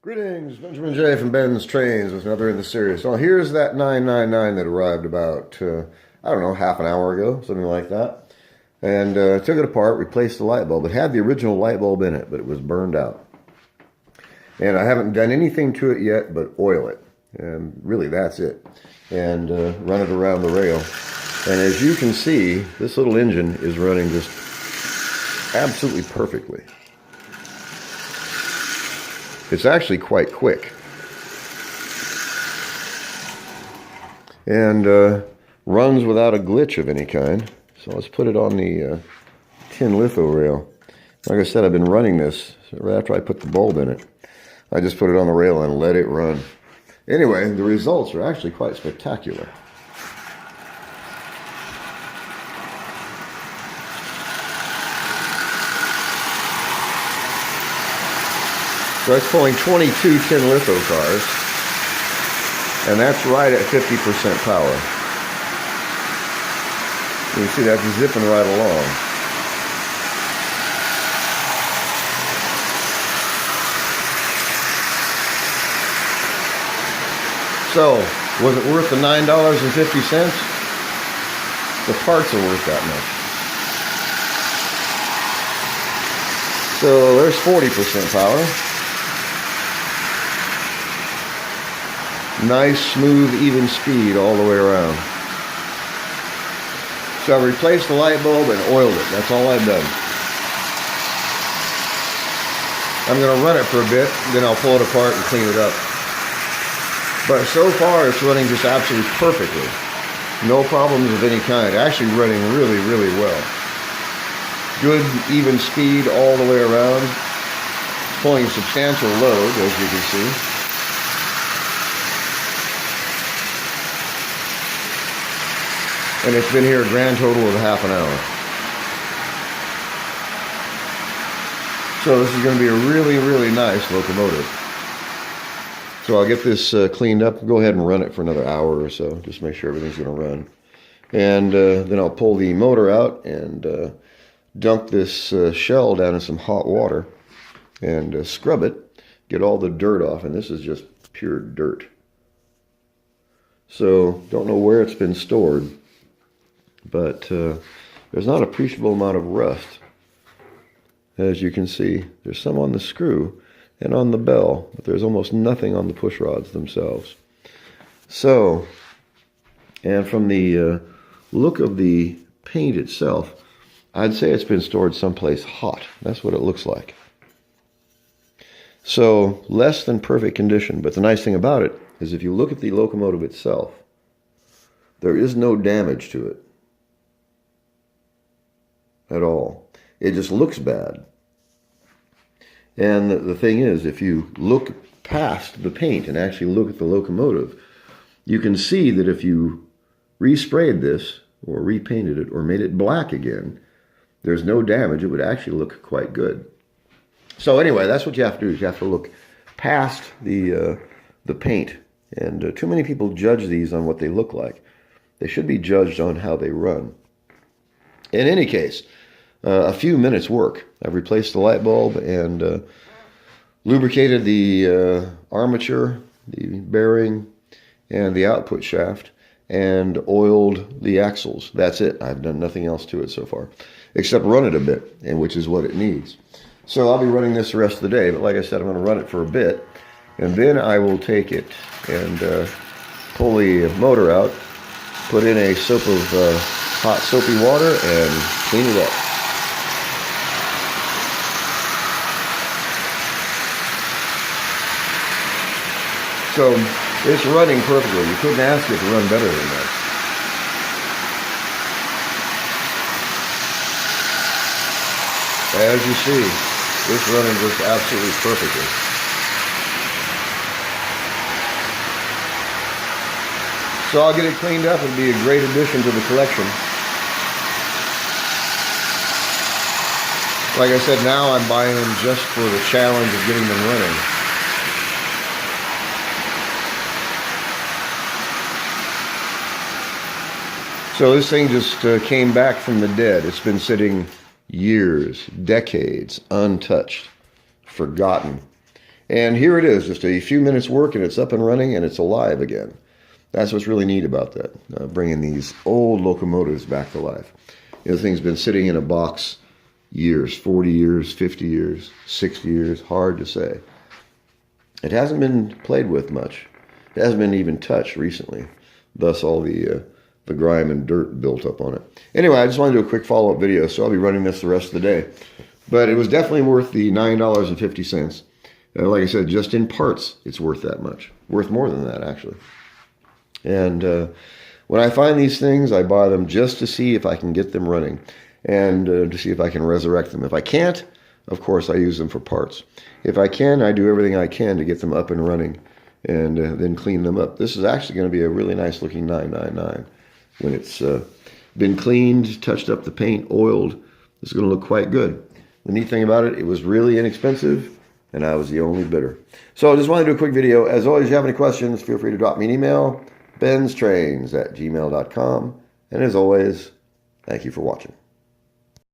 Greetings, Benjamin J. from BENZTRAINZ with another in the series. So here's that 999 that arrived about, I don't know, half an hour ago, something like that. And took it apart, replaced the light bulb. It had the original light bulb in it, but it was burned out. And I haven't done anything to it yet but oil it. And really, that's it. And run it around the rail. And as you can see, this little engine is running just absolutely perfectly. It's actually quite quick. And runs without a glitch of any kind. So let's put it on the tin litho rail. Like I said, I've been running this right after I put the bulb in it. I just put it on the rail and let it run. Anyway, the results are actually quite spectacular. So it's pulling 22 tin litho cars, and that's right at 50% power. You can see that's zipping right along. So, was it worth the $9.50? The parts are worth that much. So there's 40% power. Nice, smooth, even speed all the way around. So I replaced the light bulb and oiled it. That's all I've done. I'm going to run it for a bit, then I'll pull it apart and clean it up. But so far it's running just absolutely perfectly. No problems of any kind. Actually running really, really well. Good, even speed all the way around. Pulling a substantial load, as you can see. And it's been here a grand total of half an hour. So this is going to be a really, really nice locomotive. So I'll get this cleaned up. Go ahead and run it for another hour or so. Just make sure everything's going to run. And then I'll pull the motor out and dunk this shell down in some hot water and scrub it. Get all the dirt off. And this is just pure dirt. So don't know where it's been stored. But there's not an appreciable amount of rust. As you can see, there's some on the screw and on the bell, but there's almost nothing on the push rods themselves. So, and from the look of the paint itself, I'd say it's been stored someplace hot. That's what it looks like. So, less than perfect condition, but the nice thing about it is if you look at the locomotive itself, there is no damage to it at all. It just looks bad. And the thing is, if you look past the paint and actually look at the locomotive, you can see that if you resprayed this or repainted it or made it black again, there's no damage. It would actually look quite good. So anyway, that's what you have to do. Is you have to look past the paint. And too many people judge these on what they look like. They should be judged on how they run. In any case, a few minutes work. I've replaced the light bulb and lubricated the armature, the bearing, and the output shaft, and oiled the axles. That's it. I've done nothing else to it so far, except run it a bit, and which is what it needs. So I'll be running this the rest of the day, but like I said, I'm going to run it for a bit, and then I will take it and pull the motor out, put in a soap of hot soapy water, and clean it up. So it's running perfectly. You couldn't ask it to run better than that. As you see, it's running just absolutely perfectly. So I'll get it cleaned up. It'll be a great addition to the collection. Like I said, now I'm buying them just for the challenge of getting them running. So this thing just came back from the dead. It's been sitting years, decades, untouched, forgotten. And here it is, just a few minutes work and it's up and running and it's alive again. That's what's really neat about that, bringing these old locomotives back to life. You know, the thing's been sitting in a box years, 40 years, 50 years, 60 years, hard to say. It hasn't been played with much. It hasn't been even touched recently. Thus all the grime and dirt built up on it. Anyway, I just wanted to do a quick follow-up video, so I'll be running this the rest of the day. But it was definitely worth the $9.50. Like I said, just in parts, it's worth that much. Worth more than that, actually. And when I find these things, I buy them just to see if I can get them running and to see if I can resurrect them. If I can't, of course, I use them for parts. If I can, I do everything I can to get them up and running and then clean them up. This is actually going to be a really nice looking 999. When it's been cleaned, touched up the paint, oiled, it's going to look quite good. The neat thing about it, it was really inexpensive, and I was the only bidder. So I just wanted to do a quick video. As always, if you have any questions, feel free to drop me an email, BENZTRAINZ@gmail.com. And as always, thank you for watching.